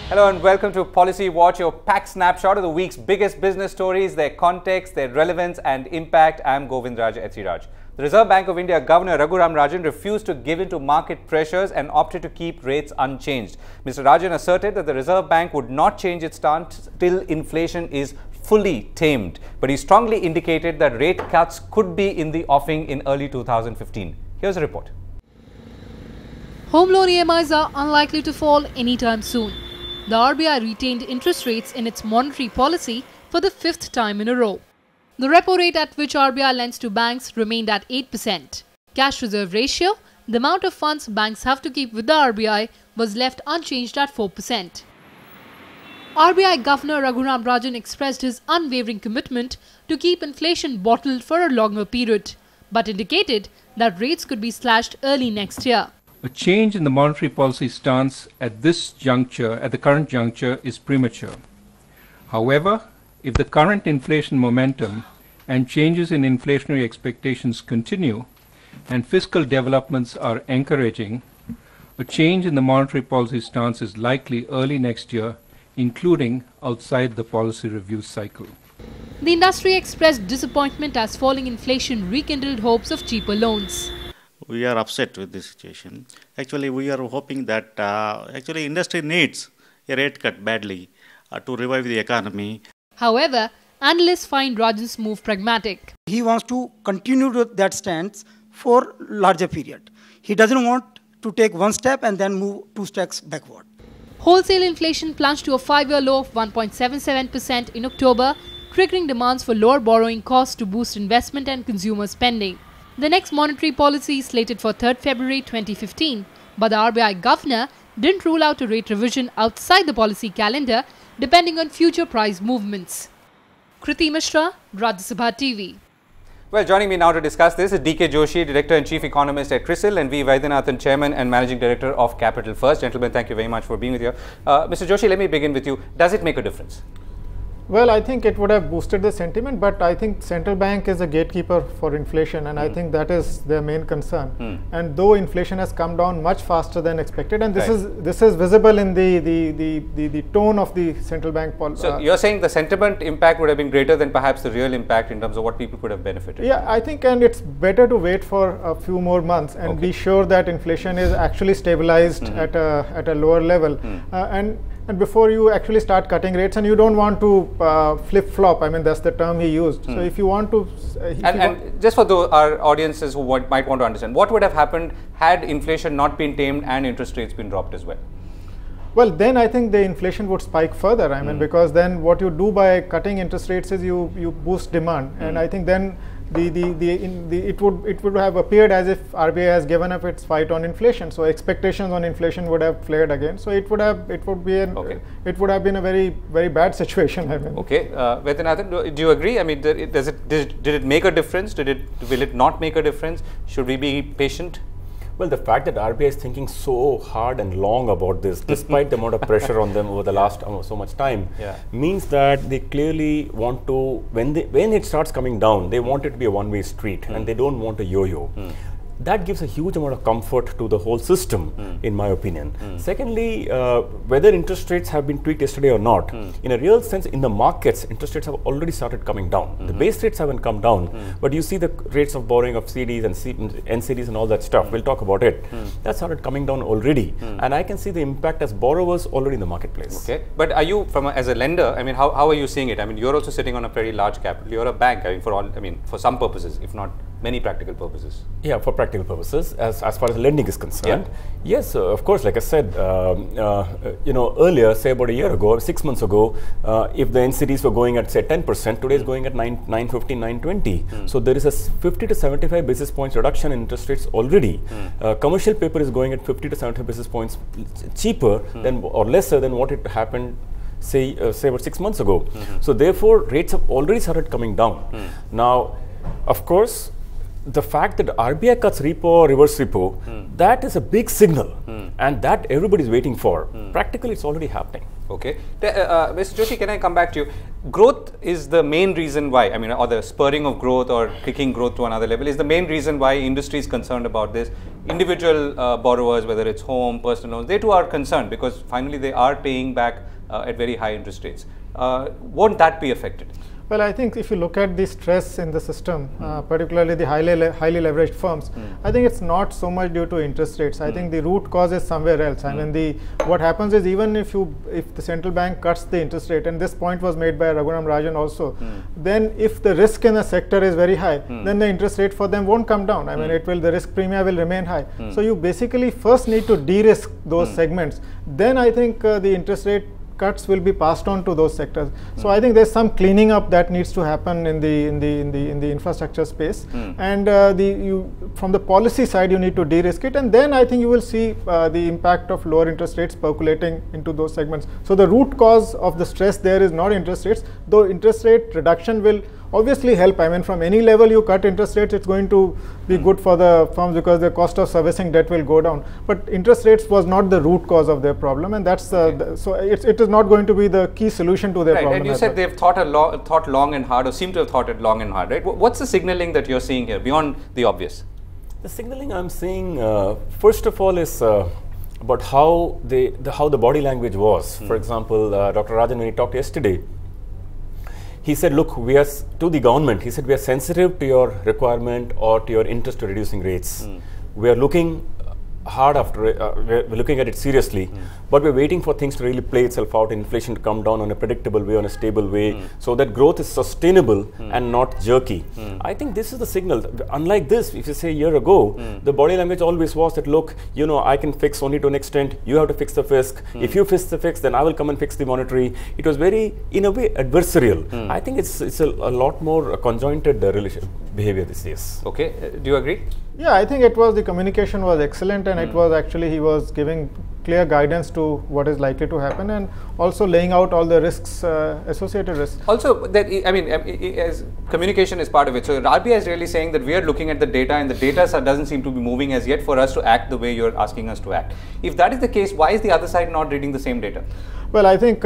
Hello and welcome to Policy Watch, your packed snapshot of the week's biggest business stories, their context, their relevance and impact. I'm Govindraj, Ethiraj. The Reserve Bank of India Governor Raghuram Rajan refused to give in to market pressures and opted to keep rates unchanged. Mr. Rajan asserted that the Reserve Bank would not change its stance till inflation is fully tamed. But he strongly indicated that rate cuts could be in the offing in early 2015. Here's a report. Home loan EMIs are unlikely to fall anytime soon. The RBI retained interest rates in its monetary policy for the fifth time in a row. The repo rate at which RBI lends to banks remained at 8%. Cash reserve ratio, the amount of funds banks have to keep with the RBI, was left unchanged at 4%. RBI Governor Raghuram Rajan expressed his unwavering commitment to keep inflation bottled for a longer period, but indicated that rates could be slashed early next year. A change in the monetary policy stance at the current juncture, is premature. However, if the current inflation momentum and changes in inflationary expectations continue and fiscal developments are encouraging, a change in the monetary policy stance is likely early next year, including outside the policy review cycle. The industry expressed disappointment as falling inflation rekindled hopes of cheaper loans. We are upset with this situation. Actually, we are hoping that industry needs a rate cut badly to revive the economy. However, analysts find Rajan's move pragmatic. He wants to continue with that stance for larger period. He doesn't want to take one step and then move 2 steps backward. Wholesale inflation plunged to a 5-year low of 1.77% in October, triggering demands for lower borrowing costs to boost investment and consumer spending. The next monetary policy is slated for 3rd February 2015, but the RBI governor didn't rule out a rate revision outside the policy calendar, depending on future price movements. Kriti Mishra, Rajya Sabha TV. Well, joining me now to discuss this is DK Joshi, Director and Chief Economist at Crisil, and V. Vaidyanathan, Chairman and Managing Director of Capital First. Gentlemen, thank you very much for being with you. Mr. Joshi, let me begin with you. Does it make a difference? Well, I think it would have boosted the sentiment, but I think central bank is a gatekeeper for inflation, and I think that is their main concern. And though inflation has come down much faster than expected, and this is visible in the tone of the central bank policy. So you're saying the sentiment impact would have been greater than perhaps the real impact in terms of what people could have benefited? Yeah, I think, and it's better to wait for a few more months and be sure that inflation is actually stabilized at a lower level, and before you actually start cutting rates, and you don't want to flip-flop. I mean, that's the term he used. So if you want to... And just for our audiences who might want to understand, what would have happened had inflation not been tamed and interest rates been dropped as well? Well, then I think the inflation would spike further. I mean, because then what you do by cutting interest rates is you boost demand. And I think then it would have appeared as if RBI has given up its fight on inflation. So expectations on inflation would have flared again. So it would have been a very bad situation. I mean. Okay, Vaidyanathan, do you agree? I mean, did it make a difference? Will it not make a difference? Should we be patient? Well, the fact that RBI is thinking so hard and long about this, despite the amount of pressure on them over the last so much time, means that they clearly want to, when it starts coming down, they want it to be a one-way street, and they don't want a yo-yo. That gives a huge amount of comfort to the whole system, in my opinion. Secondly, whether interest rates have been tweaked yesterday or not, in a real sense, in the markets, interest rates have already started coming down. The base rates haven't come down, but you see the rates of borrowing of CDs and NCDs and all that stuff. We'll talk about it. That started coming down already, and I can see the impact as borrowers already in the marketplace. Okay, but are you, as a lender, I mean, how are you seeing it? I mean, you're also sitting on a very large capital. You're a bank, I mean, for some purposes, if not many practical purposes. Yeah, for practical purposes, as far as lending is concerned. Yes, of course, like I said, earlier, say about a year ago, 6 months ago, if the NCDs were going at, say, 10%, today is going at 9.15, 9.20. So there is a 50 to 75 basis points reduction in interest rates already. Commercial paper is going at 50 to 75 basis points cheaper than or lesser than what it happened say about 6 months ago. So therefore, rates have already started coming down. Now, of course, the fact that RBI cuts repo or reverse repo, that is a big signal, and that everybody is waiting for. Practically, it's already happening. Okay. Mr. Joshi, can I come back to you? Growth is the main reason why, I mean, or the spurring of growth or kicking growth to another level is the main reason why industry is concerned about this. Individual borrowers, whether it's home, personal loans, they too are concerned because finally they are paying back at very high interest rates. Won't that be affected? Well, I think if you look at the stress in the system, particularly the highly leveraged firms, I think it's not so much due to interest rates. I think the root cause is somewhere else. I mean, what happens is even if the central bank cuts the interest rate, and this point was made by Raghuram Rajan also, then if the risk in a sector is very high, then the interest rate for them won't come down. I mean, the risk premium will remain high. So you basically first need to de-risk those segments. Then I think the interest rate cuts will be passed on to those sectors. So I think there's some cleaning up that needs to happen in the infrastructure space, and from the policy side you need to de-risk it, and then I think you will see the impact of lower interest rates percolating into those segments. So the root cause of the stress there is not interest rates, though interest rate reduction will obviously help. I mean, from any level you cut interest rates, it's going to be good for the firms because the cost of servicing debt will go down. But interest rates was not the root cause of their problem, and that's so it is not going to be the key solution to their problem. And you said they've thought long and hard, or seem to have thought it long and hard, right? What's the signaling that you're seeing here beyond the obvious? The signaling I'm seeing, first of all, is about how the body language was. For example, Dr. Rajan, when he talked yesterday, he said, look, we are to the government, he said, we are sensitive to your requirement or to your interest to reducing rates. We are looking hard after it, we're looking at it seriously, but we're waiting for things to really play itself out, inflation to come down on a predictable way, on a stable way, so that growth is sustainable and not jerky. I think this is the signal. Unlike this, if you say a year ago, the body language always was that, look, you know, I can fix only to an extent, you have to fix the fisc. If you fix the fix, then I will come and fix the monetary. It was very, in a way, adversarial. I think it's a lot more conjointed behavior these days. Okay, do you agree? Yeah, I think the communication was excellent, and it was actually, he was giving clear guidance to what is likely to happen, and also laying out all the risks, associated risks. Also, that I mean, as communication is part of it. So RBI is really saying that we are looking at the data, and the data doesn't seem to be moving as yet for us to act the way you're asking us to act. If that is the case, why is the other side not reading the same data? Well, I think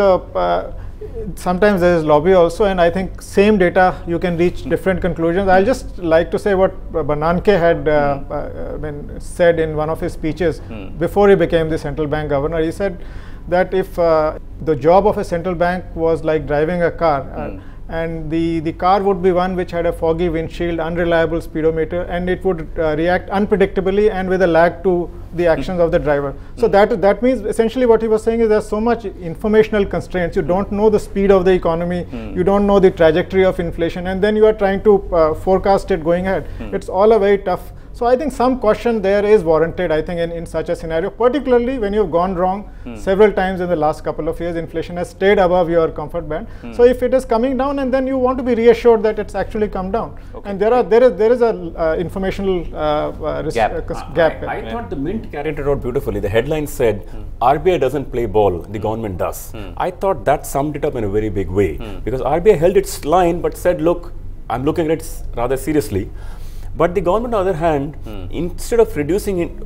sometimes there is lobby also, and I think same data you can reach different conclusions. I'll just like to say what Bernanke had said in one of his speeches before he became the central bank governor. He said that if the job of a central bank was like driving a car, and the car would be one which had a foggy windshield, unreliable speedometer, and it would react unpredictably and with a lag to the actions of the driver. So that means essentially what he was saying is there's so much informational constraints. You don't know the speed of the economy, you don't know the trajectory of inflation, and then you are trying to forecast it going ahead. It's all a very tough. So I think some caution there is warranted, I think, in such a scenario, particularly when you've gone wrong several times in the last couple of years. Inflation has stayed above your comfort band. So if it is coming down, and then you want to be reassured that it's actually come down. Okay. And there is a informational gap. I thought the Mint carried it out beautifully. The headline said, RBI doesn't play ball, the government does. I thought that summed it up in a very big way, because RBI held its line but said, look, I'm looking at it rather seriously. But the government, on the other hand, instead of reducing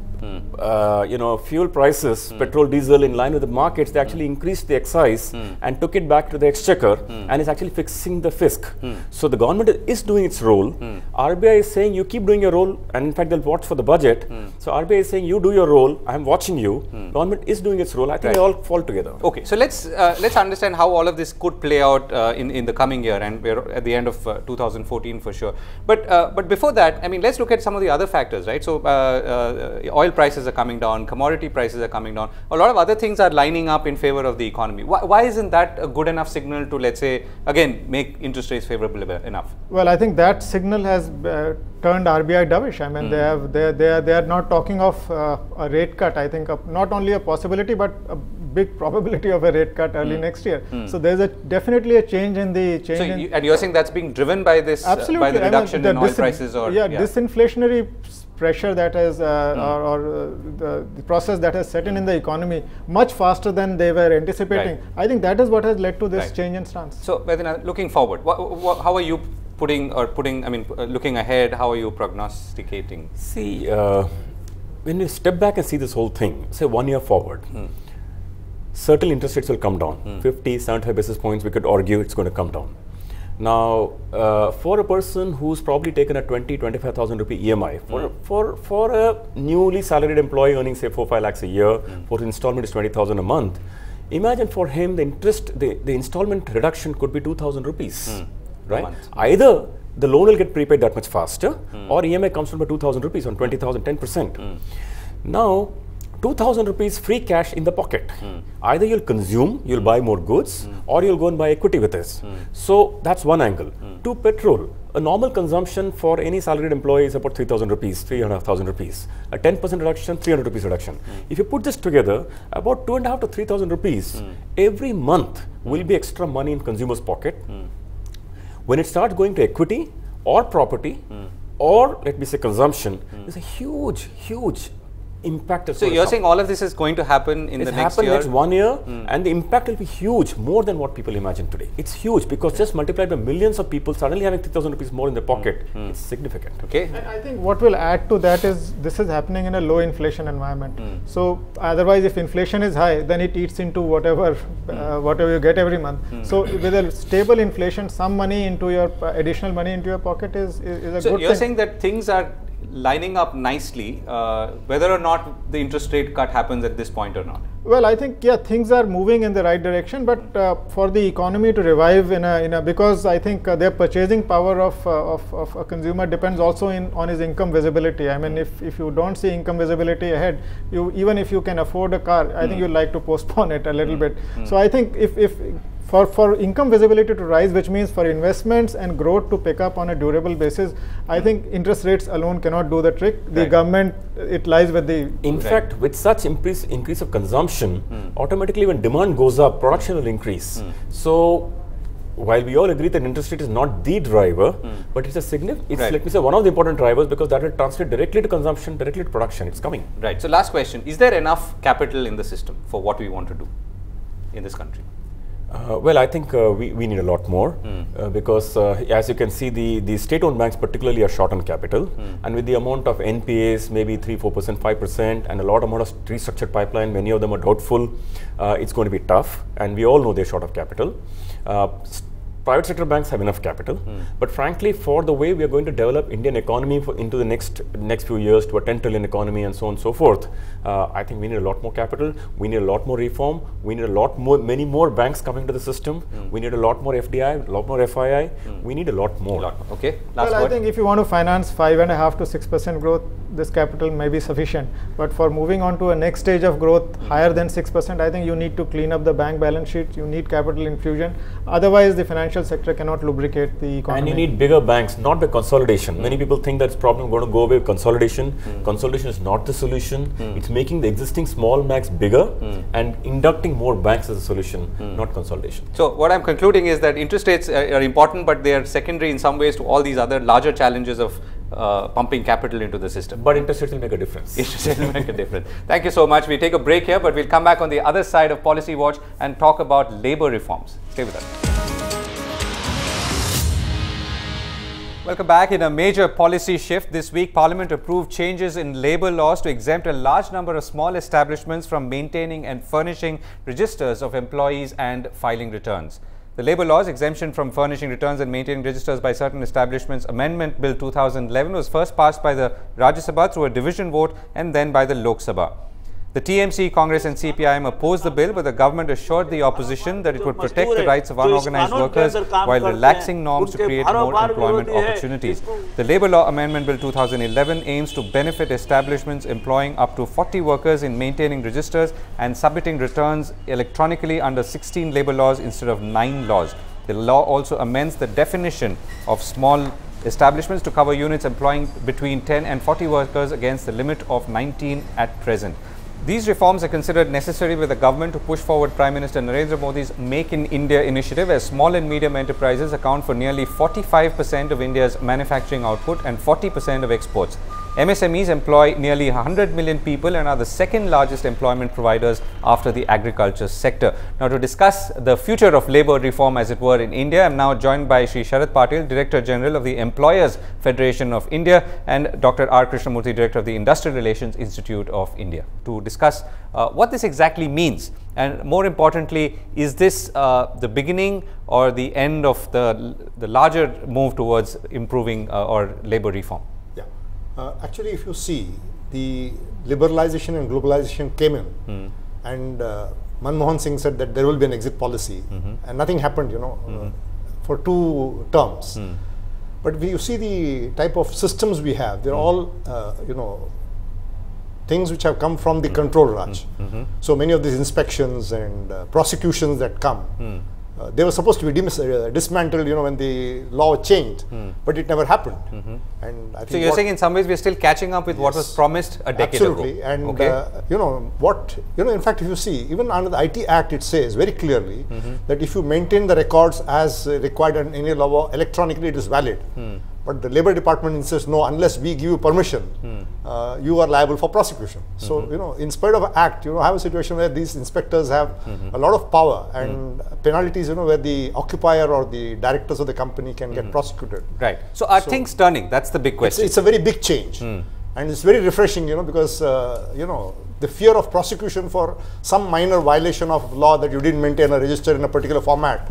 fuel prices, petrol, diesel in line with the markets, they actually increased the excise and took it back to the exchequer and is actually fixing the fisc. So the government is doing its role. RBI is saying you keep doing your role, and in fact they'll watch for the budget. So RBI is saying you do your role, I am watching you. Government is doing its role. I think they all fall together. Okay, so let's understand how all of this could play out in the coming year, and we're at the end of 2014 for sure. But before that, I mean, let's look at some of the other factors, right? So oil prices are coming down, commodity prices are coming down, a lot of other things are lining up in favor of the economy. Why isn't that a good enough signal to, let's say, again, make interest rates favorable enough? Well, I think that signal has turned RBI dovish. I mean, they are not talking of a rate cut. I think not only a possibility, but a big probability of a rate cut early next year. So there's definitely a change in the change. So and you're saying that's being driven by this, by the reduction in oil prices, or disinflationary pressure that has the process that has set in the economy much faster than they were anticipating. Right. I think that is what has led to this change in stance. So, Vaidyanathan, looking forward, how are you looking ahead, how are you prognosticating? See, when you step back and see this whole thing, say 1 year forward, certainly interest rates will come down. 50, 75 basis points, we could argue it's going to come down. Now, for a person who's probably taken a 25,000 rupee EMI, for a newly salaried employee earning say 4-5 lakhs a year, for his installment is 20,000 a month, imagine for him the installment reduction could be 2,000 rupees, right? Either the loan will get prepaid that much faster, or EMI comes from by 2,000 rupees on 20,000, 10%. Now, 2,000 rupees free cash in the pocket. Either you'll consume, you'll buy more goods, or you'll go and buy equity with this. So that's one angle. Two, petrol. A normal consumption for any salaried employee is about 3,000 rupees, 3,500 rupees. A 10% reduction, 300 rupees reduction. If you put this together, about 2,500 to 3,000 rupees every month will be extra money in consumer's pocket. When it starts going to equity or property, or let me say consumption, there's a huge, huge impact. So you're saying all of this is going to happen in the next year? Next 1 year, and the impact will be huge, more than what people imagine today. It's huge because just multiplied by millions of people suddenly having 3,000 rupees more in their pocket, it's significant. Okay. And I think what will add to that is this is happening in a low inflation environment. So otherwise, if inflation is high, then it eats into whatever you get every month. So with a stable inflation, some money into your additional money into your pocket is a good thing. So you're saying that things are lining up nicely, whether or not the interest rate cut happens at this point or not? Well, I think, yeah, things are moving in the right direction, but for the economy to revive because I think their purchasing power of a consumer depends also on his income visibility. I mean, if you don't see income visibility ahead, even if you can afford a car, I think you'd like to postpone it a little bit. So I think if for income visibility to rise, which means for investments and growth to pick up on a durable basis, I think interest rates alone cannot do the trick. The government, it lies with the... In fact, with such increase of consumption, automatically when demand goes up, production will increase. So, while we all agree that interest rate is not the driver, but it's a significant, let me say, one of the important drivers, because that will translate directly to consumption, directly to production. It's coming. Right. So, last question. Is there enough capital in the system for what we want to do in this country? Well, I think we need a lot more because as you can see, the state-owned banks particularly are short on capital, and with the amount of NPAs, maybe 3-4%, 5%, and a lot amount of restructured pipeline, many of them are doubtful, it's going to be tough, and we all know they're short of capital. Private sector banks have enough capital, but frankly, for the way we are going to develop Indian economy into the next few years to a 10 trillion economy and so on and so forth, I think we need a lot more capital. We need a lot more reform. We need many more banks coming to the system. We need a lot more FDI, a lot more FII. We need a lot more. Okay. Well, I think if you want to finance 5.5 to 6% growth, this capital may be sufficient. But for moving on to a next stage of growth higher than 6%, I think you need to clean up the bank balance sheet. You need capital infusion. Otherwise, the financial sector cannot lubricate the economy. And you need bigger banks, not by consolidation. Many people think that's problem going to go away with consolidation. Consolidation is not the solution. It's making the existing small banks bigger and inducting more banks as a solution, not consolidation. So what I'm concluding is that interest rates are important, but they are secondary in some ways to all these other larger challenges of pumping capital into the system. But interest rates will make a difference. Interest rates will make a difference. Thank you so much. We take a break here, but we'll come back on the other side of Policy Watch and talk about labour reforms. Stay with us. Welcome back. In a major policy shift this week, Parliament approved changes in labour laws to exempt a large number of small establishments from maintaining and furnishing registers of employees and filing returns. The Labour Laws Exemption from Furnishing Returns and Maintaining Registers by Certain Establishments Amendment Bill 2011 was first passed by the Rajya Sabha through a division vote and then by the Lok Sabha. The TMC, Congress and CPIM opposed the bill, but the government assured the opposition that it would protect the rights of unorganized workers while relaxing norms to create more employment opportunities. The Labour Law Amendment Bill 2011 aims to benefit establishments employing up to 40 workers in maintaining registers and submitting returns electronically under 16 labour laws instead of 9 laws. The law also amends the definition of small establishments to cover units employing between 10 and 40 workers against the limit of 19 at present. These reforms are considered necessary by the government to push forward Prime Minister Narendra Modi's Make in India initiative, as small and medium enterprises account for nearly 45% of India's manufacturing output and 40% of exports. MSMEs employ nearly 100 million people and are the second largest employment providers after the agriculture sector. Now, to discuss the future of labour reform, as it were, in India, I am now joined by Shri Sharad Patil, Director General of the Employers Federation of India, and Dr. R. Krishna, Director of the Industrial Relations Institute of India, to discuss what this exactly means. And more importantly, is this the beginning or the end of the larger move towards improving or labour reform? Yeah. Actually, if you see, the liberalization and globalization came in, and Manmohan Singh said that there will be an exit policy, and nothing happened, for 2 terms. But if you see the type of systems we have, they're all, things which have come from the control Raj. So many of these inspections and prosecutions that come, they were supposed to be dismantled, when the law changed, but it never happened. And I think so you're saying in some ways we are still catching up with what was promised a decade ago. Absolutely. And in fact, if you see, even under the IT Act, it says very clearly that if you maintain the records as required in any law electronically, it is valid. But the Labour Department insists, no, unless we give you permission, you are liable for prosecution. So, in spite of an act, I have a situation where these inspectors have a lot of power and penalties, where the occupier or the directors of the company can get prosecuted. Right. So, are things turning? That's the big question. It's a very big change. And it's very refreshing, because, the fear of prosecution for some minor violation of law that you didn't maintain a register in a particular format,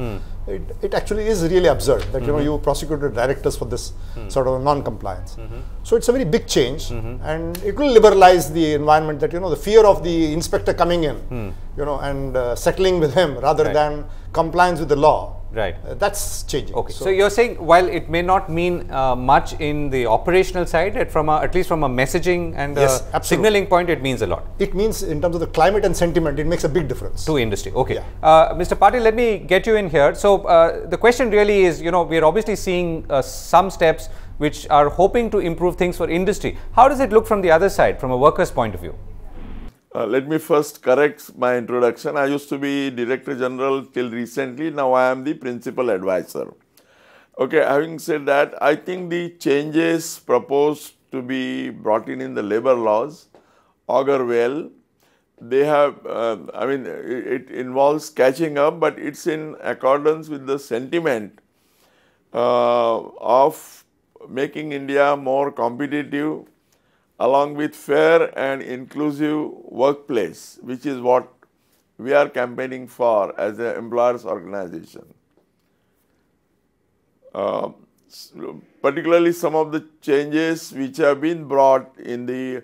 it actually is really absurd that, you prosecuted directors for this sort of non-compliance. So it's a very big change, and it will liberalize the environment that, the fear of the inspector coming in, and settling with him rather than compliance with the law. Right. That's changing. Okay. So you're saying while it may not mean much in the operational side, at least from a messaging and signaling point, it means a lot. It means in terms of the climate and sentiment, it makes a big difference. To industry. Okay. Yeah. Mr. Patil, let me get you in here. So the question really is, we're obviously seeing some steps which are hoping to improve things for industry. How does it look from the other side, from a worker's point of view? Let me first correct my introduction. I used to be Director General till recently. Now I am the Principal Advisor. Okay, having said that, I think the changes proposed to be brought in the labour laws augur well. They have, it involves catching up, but it's in accordance with the sentiment of making India more competitive, along with fair and inclusive workplace, which is what we are campaigning for as an employers organization. Particularly some of the changes which have been brought in the,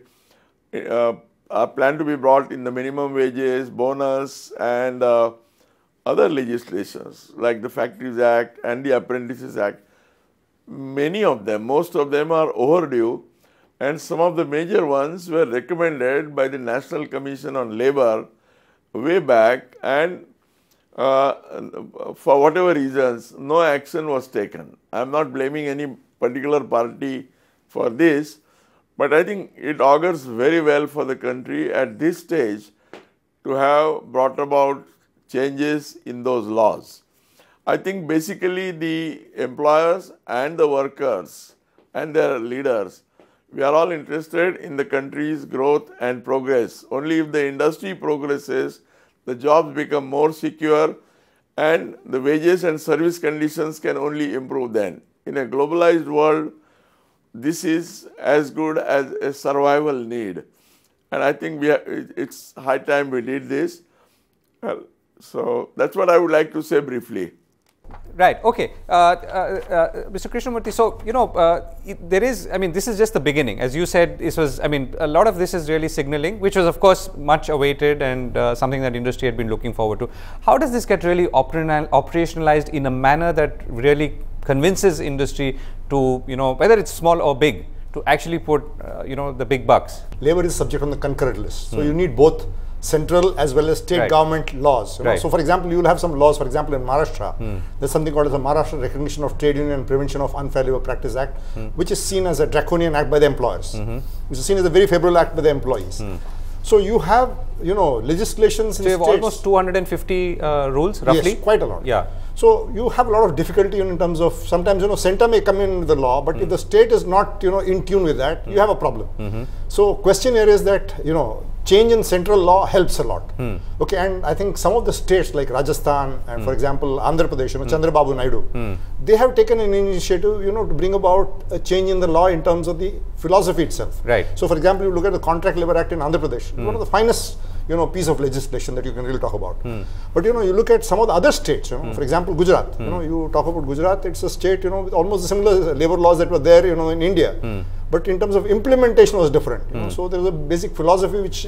are planned to be brought in the minimum wages, bonus and other legislations like the Factories Act and the Apprentices Act. Many of them, most of them are overdue. And some of the major ones were recommended by the National Commission on Labour way back, and for whatever reasons, no action was taken. I am not blaming any particular party for this, but I think it augurs very well for the country at this stage to have brought about changes in those laws. I think basically the employers and the workers and their leaders, we are all interested in the country's growth and progress. Only if the industry progresses, the jobs become more secure and the wages and service conditions can only improve then. In a globalized world, this is as good as a survival need. And I think it's high time we did this. So that's what I would like to say briefly. Right. Okay. Mr. Krishnamurthy, so, there is, this is just the beginning. As you said, this was, a lot of this is really signaling, which was, of course, much awaited and something that industry had been looking forward to. How does this get really operationalized in a manner that really convinces industry to, whether it's small or big, to actually put, the big bucks? Labour is subject on the concurrent list. So you need both central as well as state government laws. So, for example, you will have some laws. For example, in Maharashtra, there's something called as the Maharashtra Recognition of Trade Union and Prevention of Unfair Labour Practice Act, which is seen as a draconian act by the employers, which is seen as a very favourable act by the employees. So you have legislations so in you have states, almost 250 rules, roughly? Yes, quite a lot. Yeah. So you have a lot of difficulty in terms of, sometimes, center may come in with the law, but if the state is not, in tune with that, you have a problem. So question here is that, change in central law helps a lot. Okay, and I think some of the states like Rajasthan and for example, Andhra Pradesh, Chandrababu Naidu, they have taken an initiative, to bring about a change in the law in terms of the philosophy itself. Right. So for example, you look at the Contract Labour Act in Andhra Pradesh, one of the finest piece of legislation that you can really talk about. But you look at some of the other states, for example, Gujarat, you talk about Gujarat, it's a state, with almost similar labor laws that were there, in India. But in terms of implementation was different. So there was a basic philosophy which,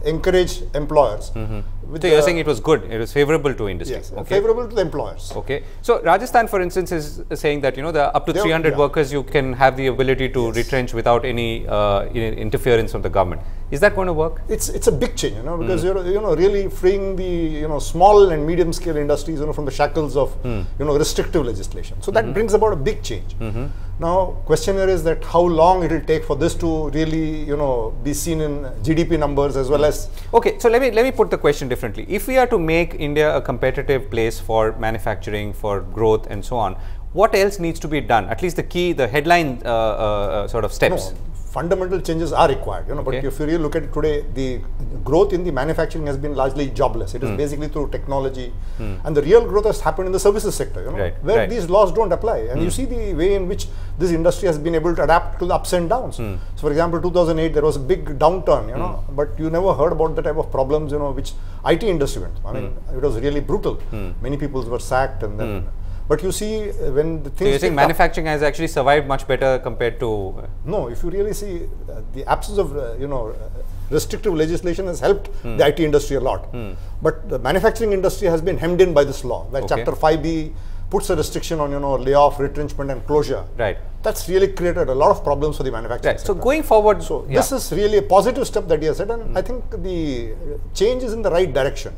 encouraged employers. So you're saying it was good, it was favorable to industry. Yes, favorable to the employers. Okay. So Rajasthan, for instance, is saying that, the up to 300 workers you can have the ability to retrench without any interference from the government. Is that going to work? It's a big change, because you're really freeing the small and medium scale industries, from the shackles of restrictive legislation. So that brings about a big change. Now, question here is that how long it will take for this to really be seen in GDP numbers as well as. Okay, so let me put the question differently. If we are to make India a competitive place for manufacturing, for growth, and so on, what else needs to be done? At least the headline sort of steps. No, fundamental changes are required, but if you really look at it today, the growth in the manufacturing has been largely jobless. It is basically through technology, and the real growth has happened in the services sector, where these laws don't apply. And you see the way in which this industry has been able to adapt to the ups and downs. So for example, 2008, there was a big downturn, but you never heard about the type of problems, which IT industry went. I mean, it was really brutal. Many people were sacked, and then but you see, when the things. So you think manufacturing has actually survived much better compared to? No, if you really see, the absence of restrictive legislation has helped the IT industry a lot. But the manufacturing industry has been hemmed in by this law, where Chapter 5B puts a restriction on layoff, retrenchment, and closure. Right. That's really created a lot of problems for the manufacturing sector. So going forward, so this is really a positive step that you have said, and I think the change is in the right direction.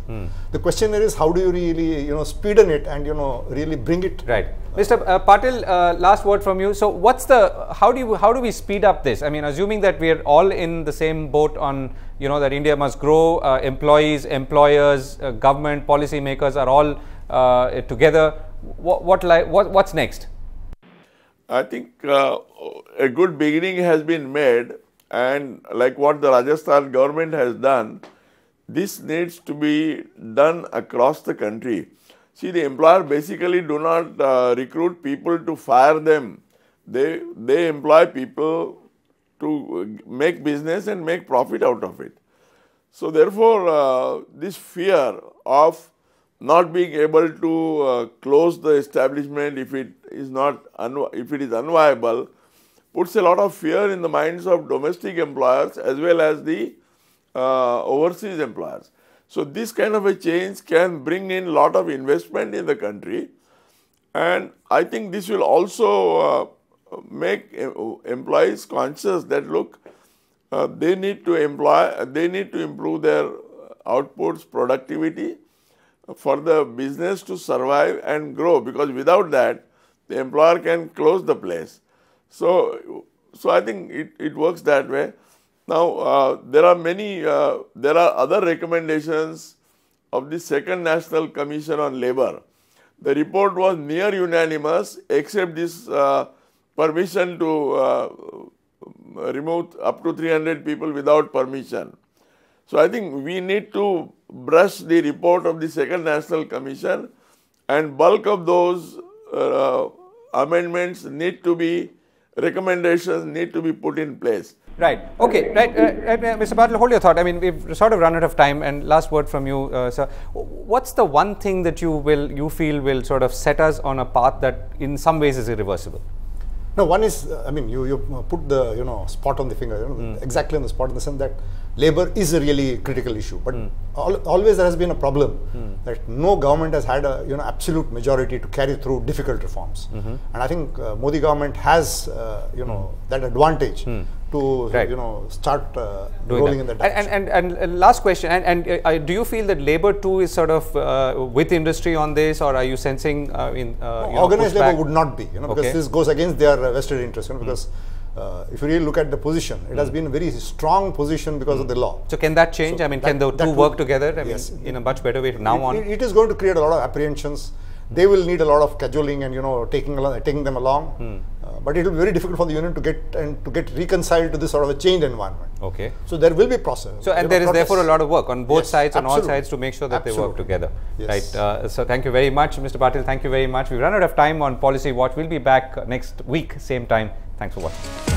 The question here is how do you really speeden it and really bring it. Right. Mr. Patil, last word from you. So what's how do we speed up this? I mean, assuming that we are all in the same boat on that India must grow, employees, employers, government, policy makers are all together. What's next? I think a good beginning has been made, and like what the Rajasthan government has done, this needs to be done across the country. See, the employer basically do not recruit people to fire them. They employ people to make business and make profit out of it. So therefore, this fear of not being able to close the establishment if it is unviable puts a lot of fear in the minds of domestic employers as well as the overseas employers. So this kind of a change can bring in a lot of investment in the country, and I think this will also make employees conscious that look, they need to improve their outputs, productivity, for the business to survive and grow, because without that, the employer can close the place. So I think it works that way. Now, there are other recommendations of the Second National Commission on Labour. The report was near unanimous, except this permission to remove up to 300 people without permission. So I think we need to brush the report of the Second National Commission, and bulk of those amendments recommendations need to be put in place. Right. Okay. Right. Mr. Patil, hold your thought. I mean, we've sort of run out of time. And last word from you, sir. What's the one thing that you feel will sort of set us on a path that in some ways is irreversible? No, one is, I mean, you put the spot on the finger, exactly on the spot, in the sense that labor is a really critical issue. But always there has been a problem that no government has had a absolute majority to carry through difficult reforms. And I think Modi government has that advantage to start rolling in that direction. And last question, and do you feel that labor too is sort of with industry on this, or are you sensing organized labor would not be, because this goes against their vested interest, because if you really look at the position, it has been a very strong position because of the law. So can that change? So I mean, can the two work together? I mean, in a much better way from now on? It is going to create a lot of apprehensions. They will need a lot of cajoling and taking them along. But it will be very difficult for the union to get reconciled to this sort of a changed environment. Okay. So there will be process. So and there is therefore a lot of work on both sides, on all absolutely. sides, to make sure that they work together. Yes. Right. So thank you very much, Mr. Patil. Thank you very much. We've run out of time on Policy Watch. We'll be back next week, same time. Thanks for watching.